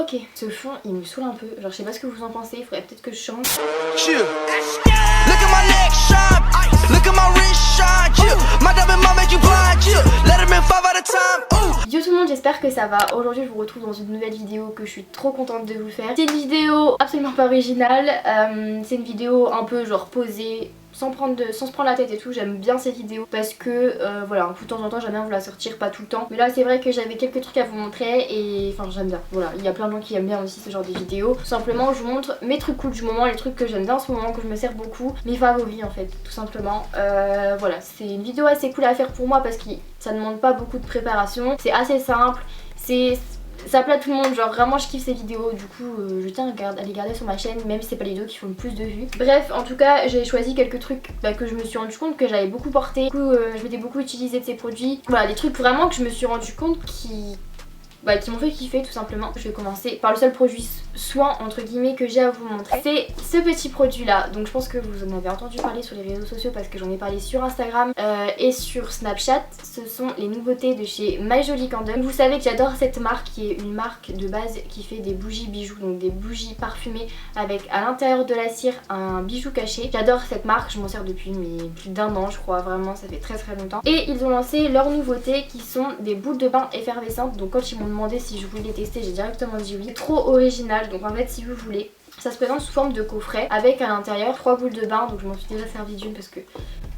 Ok, ce fond il me saoule un peu, genre je sais pas ce que vous en pensez, il faudrait peut-être que je change. Yo tout le monde, j'espère que ça va. Aujourd'hui je vous retrouve dans une nouvelle vidéo que je suis trop contente de vous faire. C'est une vidéo absolument pas originale, c'est une vidéo un peu genre posée, sans se prendre la tête et tout. J'aime bien ces vidéos parce que voilà, de temps en temps j'aime bien vous la sortir, pas tout le temps. Mais là c'est vrai que j'avais quelques trucs à vous montrer et enfin j'aime bien. Voilà, il y a plein de gens qui aiment bien aussi ce genre de vidéos. Tout simplement je vous montre mes trucs cool du moment, les trucs que j'aime bien en ce moment, que je me sers beaucoup, mes favoris en fait, tout simplement. Voilà, c'est une vidéo assez cool à faire pour moi parce que ça ne demande pas beaucoup de préparation. C'est assez simple, ça plaît à tout le monde, genre vraiment je kiffe ces vidéos, du coup je tiens à les garder sur ma chaîne même si c'est pas les vidéos qui font le plus de vues. Bref, en tout cas j'ai choisi quelques trucs que je me suis rendu compte que j'avais beaucoup porté, du coup je m'étais beaucoup utilisé de ces produits. Voilà, des trucs vraiment que je me suis rendu compte qui m'ont fait kiffer tout simplement. Je vais commencer par le seul produit soin entre guillemets que j'ai à vous montrer. C'est ce petit produit là, donc je pense que vous en avez entendu parler sur les réseaux sociaux parce que j'en ai parlé sur Instagram et sur Snapchat. Ce sont les nouveautés de chez My Jolie Candle. Vous savez que j'adore cette marque qui est une marque de base qui fait des bougies bijoux, donc des bougies parfumées avec à l'intérieur de la cire un bijou caché. J'adore cette marque, je m'en sers depuis plus d'1 an je crois, vraiment ça fait très longtemps. Et ils ont lancé leurs nouveautés qui sont des boules de bain effervescentes, donc quand ils m'ont demandé si je voulais les tester j'ai directement dit oui. Trop original. Donc en fait si vous voulez, ça se présente sous forme de coffret avec à l'intérieur 3 boules de bain, donc je m'en suis déjà servi d'une parce que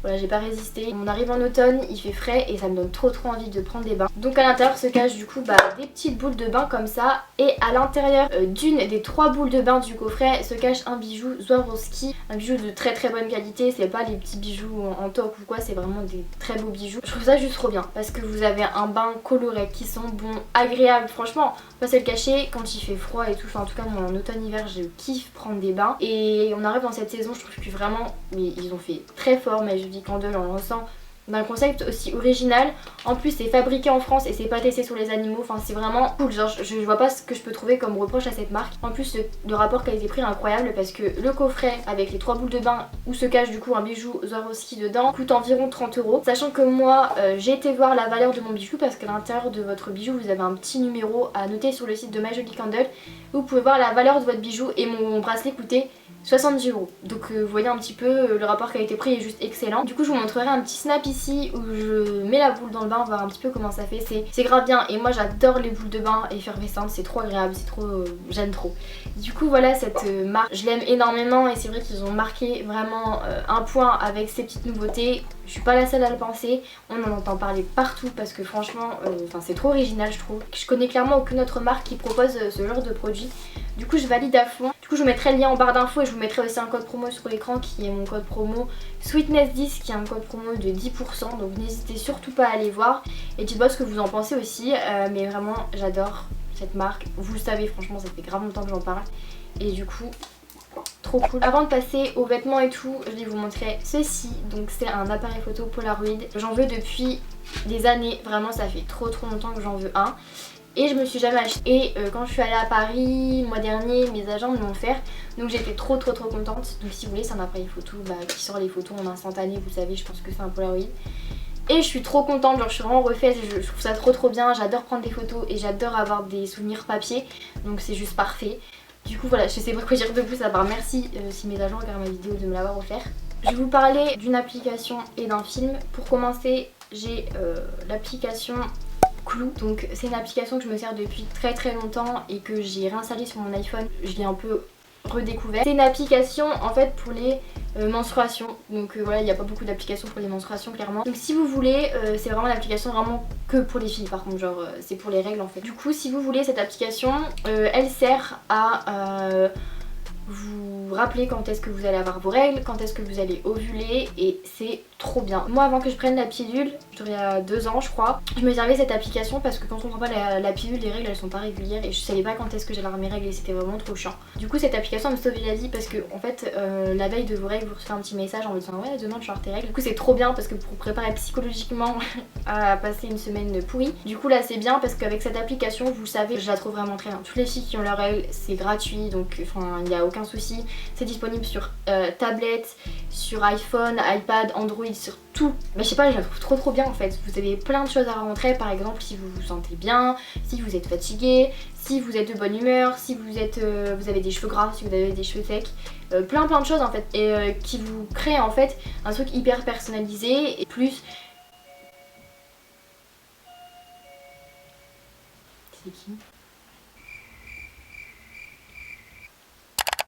voilà, j'ai pas résisté. On arrive en automne, il fait frais et ça me donne trop envie de prendre des bains. Donc à l'intérieur se cachent du coup des petites boules de bain comme ça. Et à l'intérieur d'une des 3 boules de bain du coffret se cache un bijou Swarovski. Un bijou de très bonne qualité, c'est pas les petits bijoux en toc ou quoi, c'est vraiment des très beaux bijoux. Je trouve ça juste trop bien parce que vous avez un bain coloré qui sent bon, agréable. Franchement, pas se le cacher, quand il fait froid et tout, enfin en tout cas moi en automne-hiver je kiffe prendre des bains. Et on arrive dans cette saison, je trouve que vraiment, mais ils ont fait très fort, mais je dis Candle en lançant d'un concept aussi original. En plus c'est fabriqué en France et c'est pas testé sur les animaux, enfin c'est vraiment cool, genre je vois pas ce que je peux trouver comme reproche à cette marque. En plus le rapport qualité-prix est incroyable parce que le coffret avec les 3 boules de bain où se cache du coup un bijou Swarovski dedans coûte environ 30 €. Sachant que moi j'ai été voir la valeur de mon bijou parce qu'à l'intérieur de votre bijou vous avez un petit numéro à noter sur le site de My Jolie Candle. Vous pouvez voir la valeur de votre bijou et mon bracelet coûtait 70 €. Donc vous voyez un petit peu, le rapport qualité-prix est juste excellent. Du coup je vous montrerai un petit snap ici où je mets la boule dans le bain, voir un petit peu comment ça fait. C'est grave bien et moi j'adore les boules de bain effervescentes, c'est trop agréable, c'est trop, j'aime trop. Du coup voilà, cette marque je l'aime énormément et c'est vrai qu'ils ont marqué vraiment un point avec ces petites nouveautés. Je suis pas la seule à le penser, on en entend parler partout parce que franchement c'est trop original je trouve. Je connais clairement aucune autre marque qui propose ce genre de produit. Du coup je valide à fond. Du coup je vous mettrai le lien en barre d'infos et je vous mettrai aussi un code promo sur l'écran qui est mon code promo Sweetness10 qui est un code promo de 10%, donc n'hésitez surtout pas à aller voir et dites-moi ce que vous en pensez aussi. Mais vraiment j'adore cette marque, vous le savez franchement ça fait grave longtemps que j'en parle et du coup trop cool. Avant de passer aux vêtements et tout, je vais vous montrer ceci. Donc c'est un appareil photo Polaroid. J'en veux depuis des années, vraiment ça fait trop longtemps que j'en veux un. Et je me suis jamais acheté. Et quand je suis allée à Paris le mois dernier, mes agents me l'ont offert. Donc j'étais trop contente. Donc si vous voulez, c'est un appareil photo qui sort les photos en instantané. Vous savez, je pense que c'est un Polaroid. Et je suis trop contente, genre je suis vraiment refaite, je trouve ça trop bien. J'adore prendre des photos et j'adore avoir des souvenirs papier. Donc c'est juste parfait. Du coup voilà, je sais pas quoi dire de plus à part merci si mes agents regardent ma vidéo de me l'avoir offert. Je vais vous parler d'une application et d'un film. Pour commencer, j'ai l'application Clou. Donc c'est une application que je me sers depuis très longtemps et que j'ai réinstallée sur mon iPhone. Je l'ai un peu redécouvert. C'est une application en fait pour les menstruations. Donc voilà, il n'y a pas beaucoup d'applications pour les menstruations clairement. Donc si vous voulez, c'est vraiment une application vraiment que pour les filles par contre, genre c'est pour les règles en fait. Du coup si vous voulez cette application, elle sert à vous rappeler quand est-ce que vous allez avoir vos règles, quand est-ce que vous allez ovuler et c'est trop bien. Moi avant que je prenne la pilule, il y a 2 ans je crois, je me servais cette application parce que quand on prend pas la pilule, les règles elles sont pas régulières et je savais pas quand est-ce que j'allais avoir mes règles et c'était vraiment trop chiant. Du coup cette application elle me sauvait la vie parce que en fait la veille de vos règles vous recevez un petit message en vous disant ouais demain tu vas avoir tes règles. Du coup c'est trop bien parce que pour préparer psychologiquement à passer une semaine pourrie. Du coup là c'est bien parce qu'avec cette application vous savez, je la trouve vraiment très bien. Toutes les filles qui ont leurs règles c'est gratuit donc enfin il n'y a aucun souci. C'est disponible sur tablette, sur iPhone, iPad, Android, sur tout. Mais je sais pas, je la trouve trop bien. en fait. Vous avez plein de choses à montrer, par exemple si vous vous sentez bien, si vous êtes fatigué, si vous êtes de bonne humeur, si vous avez des cheveux gras, si vous avez des cheveux secs, plein de choses en fait, et qui vous créent en fait un truc hyper personnalisé et plus... C'est qui ?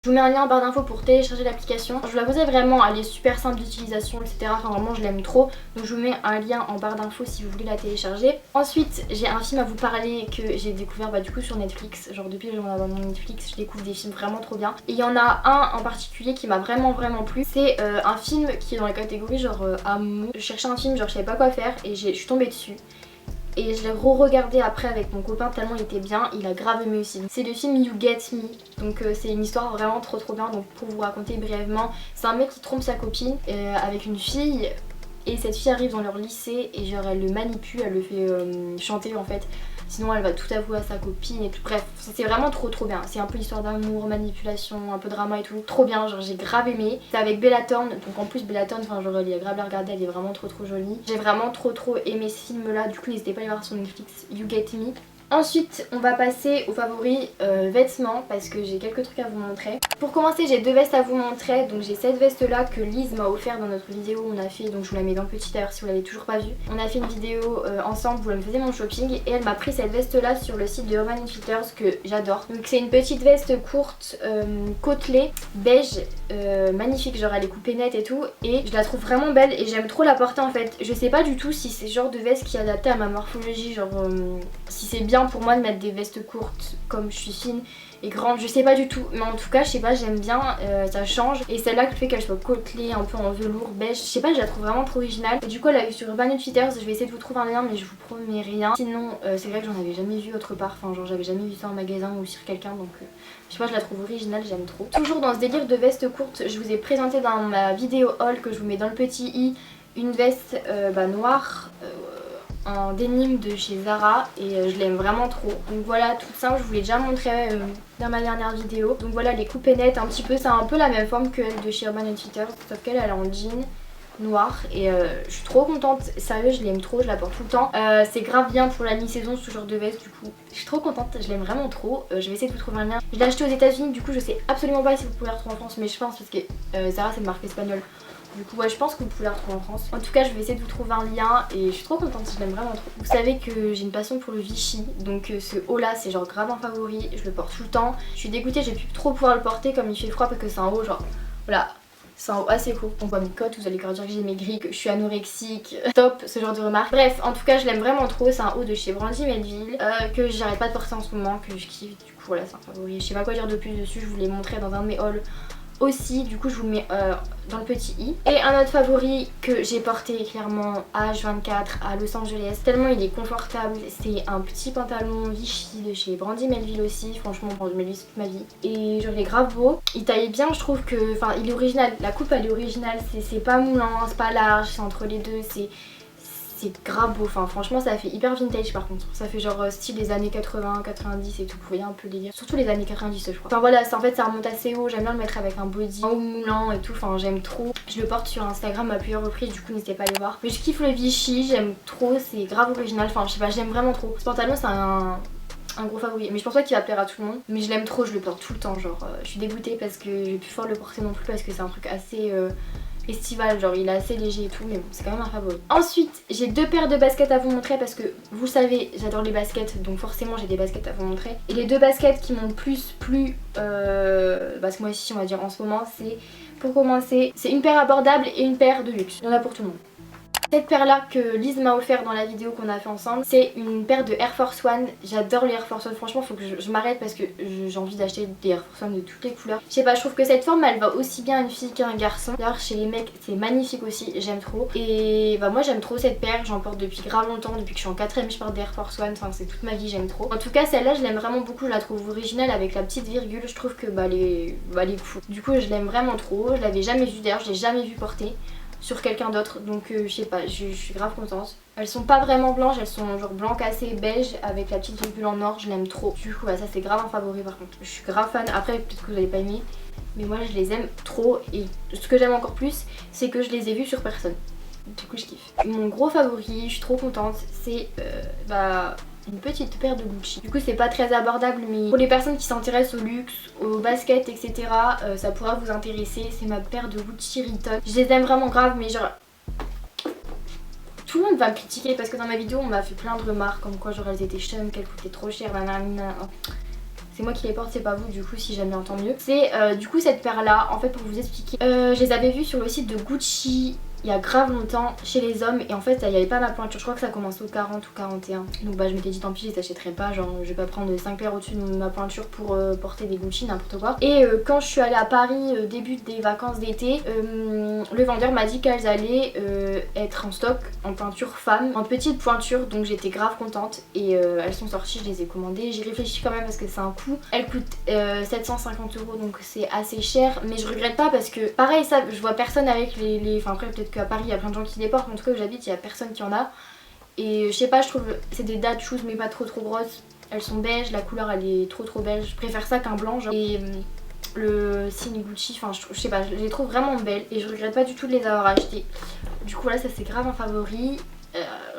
Je vous mets un lien en barre d'infos pour télécharger l'application. Je vous la conseille vraiment, elle est super simple d'utilisation, etc. Enfin vraiment je l'aime trop. Donc je vous mets un lien en barre d'infos si vous voulez la télécharger. Ensuite j'ai un film à vous parler que j'ai découvert du coup sur Netflix. Genre depuis que j'ai mon abonnement Netflix, je découvre des films vraiment trop bien. Et il y en a un en particulier qui m'a vraiment plu. C'est un film qui est dans la catégorie genre amour. Je cherchais un film, genre je savais pas quoi faire et je suis tombée dessus. Et je l'ai re-regardé après avec mon copain tellement il était bien, il a grave aimé aussi. C'est le film You Get Me, donc c'est une histoire vraiment trop bien. Donc pour vous raconter brièvement, c'est un mec qui trompe sa copine avec une fille. Et cette fille arrive dans leur lycée et genre elle le manipule, elle le fait chanter en fait. Sinon elle va tout avouer à sa copine et tout. Bref, c'est vraiment trop bien. C'est un peu l'histoire d'amour, manipulation, un peu drama et tout. Trop bien, genre j'ai grave aimé. C'est avec Bella Thorne, donc en plus Bella Thorne, enfin genre elle est grave à regarder, elle est vraiment trop jolie. J'ai vraiment trop aimé ce film là, du coup n'hésitez pas à aller voir sur Netflix, You Get Me. Ensuite on va passer aux favoris vêtements parce que j'ai quelques trucs à vous montrer. Pour commencer j'ai deux vestes à vous montrer. Donc j'ai cette veste là que Lise m'a offert dans notre vidéo où on a fait, donc je vous la mets dans le petit d'ailleurs si vous l'avez toujours pas vue. On a fait une vidéo ensemble où elle me faisait mon shopping et elle m'a pris cette veste là sur le site de Urban Outfitters que j'adore. Donc c'est une petite veste courte côtelée beige magnifique, genre elle est coupée nette et tout et je la trouve vraiment belle et j'aime trop la porter en fait. Je sais pas du tout si c'est le genre de veste qui est adapté à ma morphologie, genre si c'est bien pour moi de mettre des vestes courtes comme je suis fine et grande, je sais pas du tout, mais en tout cas je sais pas, j'aime bien, ça change. Et celle-là qui fait qu'elle soit côtelée un peu en velours beige, je sais pas, je la trouve vraiment trop originale. Et du coup elle a eu sur Urban Outfitters, je vais essayer de vous trouver un lien mais je vous promets rien. Sinon c'est vrai que j'en avais jamais vu autre part, enfin genre j'avais jamais vu ça en magasin ou sur quelqu'un, donc je sais pas, je la trouve originale, j'aime trop. Toujours dans ce délire de veste courte, je vous ai présenté dans ma vidéo haul que je vous mets dans le petit i une veste noire en denim de chez Zara et je l'aime vraiment trop. Donc voilà, toute simple, je vous l'ai déjà montré dans ma dernière vidéo. Donc voilà, les coupes nettes un petit peu, c'est un peu la même forme que de chez Urban Outfitters, sauf qu'elle est en jean noir et je suis trop contente, sérieux je l'aime trop, je la porte tout le temps. C'est grave bien pour la mi-saison ce genre de veste, du coup je suis trop contente, je l'aime vraiment trop. Je vais essayer de vous trouver un lien. Je l'ai acheté aux États-Unis, du coup je sais absolument pas si vous pouvez la retrouver en France, mais je pense parce que Zara c'est une marque espagnole. Du coup ouais, je pense que vous pouvez la retrouver en France. En tout cas je vais essayer de vous trouver un lien et je suis trop contente, je l'aime vraiment trop. Vous savez que j'ai une passion pour le Vichy, donc ce haut là c'est genre grave un favori, je le porte tout le temps. Je suis dégoûtée, j'ai plus trop pouvoir le porter comme il fait froid parce que c'est un haut genre voilà. C'est un haut assez court, on voit mes côtes, vous allez encore dire que j'ai maigri, que je suis anorexique, top, ce genre de remarques. Bref, en tout cas je l'aime vraiment trop, c'est un haut de chez Brandy Melville, que j'arrête pas de porter en ce moment, que je kiffe, du coup voilà c'est un favori. Je sais pas quoi dire de plus dessus, je vous l'ai montré dans un de mes hauls aussi, du coup je vous le mets dans le petit i. Et un autre favori que j'ai porté clairement à H24 à Los Angeles, tellement il est confortable, c'est un petit pantalon Vichy de chez Brandy Melville aussi. Franchement Brandy Melville c'est toute ma vie et genre il est grave beau, il taille bien, je trouve que, enfin il est original, la coupe elle est originale, c'est pas moulant, c'est pas large, c'est entre les deux, c'est grave beau, enfin franchement ça fait hyper vintage par contre, ça fait genre style des années 80, 90 et tout, vous voyez un peu le délire, surtout les années 90 je crois. Enfin voilà, en fait ça remonte assez haut, j'aime bien le mettre avec un body en haut moulant et tout, enfin j'aime trop. Je le porte sur Instagram à plusieurs reprises, du coup n'hésitez pas à aller voir. Mais je kiffe le Vichy, j'aime trop, c'est grave original, enfin je sais pas, j'aime vraiment trop. Ce pantalon c'est un gros favori, mais je pense pas qu'il va plaire à tout le monde, mais je l'aime trop, je le porte tout le temps, genre je suis dégoûtée parce que je vais plus fort le porter non plus parce que c'est un truc assez estival, genre il est assez léger et tout, mais bon c'est quand même un favori. Ensuite j'ai deux paires de baskets à vous montrer parce que vous savez j'adore les baskets, donc forcément j'ai des baskets à vous montrer. Et les deux baskets qui m'ont plus plu ce mois-ci on va dire en ce moment, c'est pour commencer, c'est une paire abordable et une paire de luxe, il y en a pour tout le monde. Cette paire là que Lise m'a offert dans la vidéo qu'on a fait ensemble, c'est une paire de Air Force One. J'adore les Air Force One, franchement faut que je m'arrête parce que j'ai envie d'acheter des Air Force One de toutes les couleurs. Je sais pas, je trouve que cette forme elle va aussi bien à une fille qu'à un garçon. D'ailleurs chez les mecs c'est magnifique aussi, j'aime trop. Et bah moi j'aime trop cette paire, j'en porte depuis grave longtemps, depuis que je suis en 4ème je porte des Air Force One, enfin c'est toute ma vie, j'aime trop. En tout cas celle-là je l'aime vraiment beaucoup, je la trouve originale avec la petite virgule, je trouve que elle est cool. Du coup je l'aime vraiment trop, je l'avais jamais vue d'ailleurs, je l'ai jamais vue porter sur quelqu'un d'autre, donc je sais pas, je suis grave contente. Elles sont pas vraiment blanches, elles sont genre blanc cassé beige avec la petite virgule en or, je l'aime trop. Du coup ça c'est grave un favori par contre, je suis grave fan. Après peut-être que vous n'allez pas aimer, mais moi je les aime trop et ce que j'aime encore plus c'est que je les ai vues sur personne. Du coup je kiffe. Mon gros favori, je suis trop contente, c'est une petite paire de Gucci. Du coup c'est pas très abordable, mais pour les personnes qui s'intéressent au luxe, au basket, etc. Ça pourra vous intéresser. C'est ma paire de Gucci Riton. Je les aime vraiment grave, mais genre tout le monde va me critiquer parce que dans ma vidéo on m'a fait plein de remarques comme quoi genre elles étaient chum, qu'elles coûtaient trop cher, nanana. C'est moi qui les porte, c'est pas vous, du coup si j'aime bien tant mieux. C'est du coup cette paire là, en fait pour vous expliquer, je les avais vues sur le site de Gucci il y a grave longtemps chez les hommes et en fait il n'y avait pas ma pointure, je crois que ça commence au 40 ou 41. Donc bah je m'étais dit tant pis, je les achèterai pas, genre je vais pas prendre 5 paires au-dessus de ma pointure pour porter des Gucci, n'importe quoi. Et quand je suis allée à Paris début des vacances d'été, le vendeur m'a dit qu'elles allaient être en stock en peinture femme, en petite pointure, donc j'étais grave contente et elles sont sorties, je les ai commandées. J'y réfléchis quand même parce que c'est un coût. Elles coûtent 750 € donc c'est assez cher, mais je regrette pas parce que pareil ça, je vois personne avec les... Enfin après peut-être qu'à Paris il y a plein de gens qui les portent, mais en tout cas où j'habite il y a personne qui en a. Et je sais pas, je trouve c'est des dad shoes mais pas trop grosses. Elles sont beige, la couleur elle est trop beige, je préfère ça qu'un blanc genre. Et le signe Gucci, enfin je sais pas, je les trouve vraiment belles et je regrette pas du tout de les avoir achetées. Du coup là ça c'est grave un favori.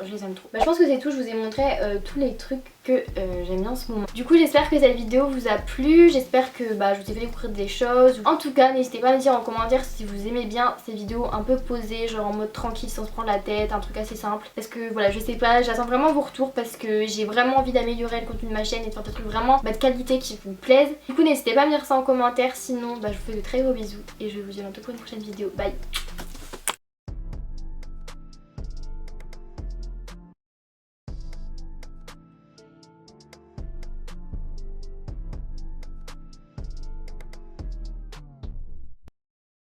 Je les aime trop. Je pense que c'est tout, je vous ai montré tous les trucs que j'aime bien en ce moment. Du coup j'espère que cette vidéo vous a plu, j'espère que je vous ai fait découvrir des choses. En tout cas n'hésitez pas à me dire en commentaire si vous aimez bien ces vidéos un peu posées, genre en mode tranquille sans se prendre la tête, un truc assez simple. Parce que voilà je sais pas, j'attends vraiment vos retours parce que j'ai vraiment envie d'améliorer le contenu de ma chaîne et de faire des trucs vraiment de qualité qui vous plaisent. Du coup n'hésitez pas à me dire ça en commentaire, sinon je vous fais de très gros bisous et je vous dis à bientôt pour une prochaine vidéo. Bye.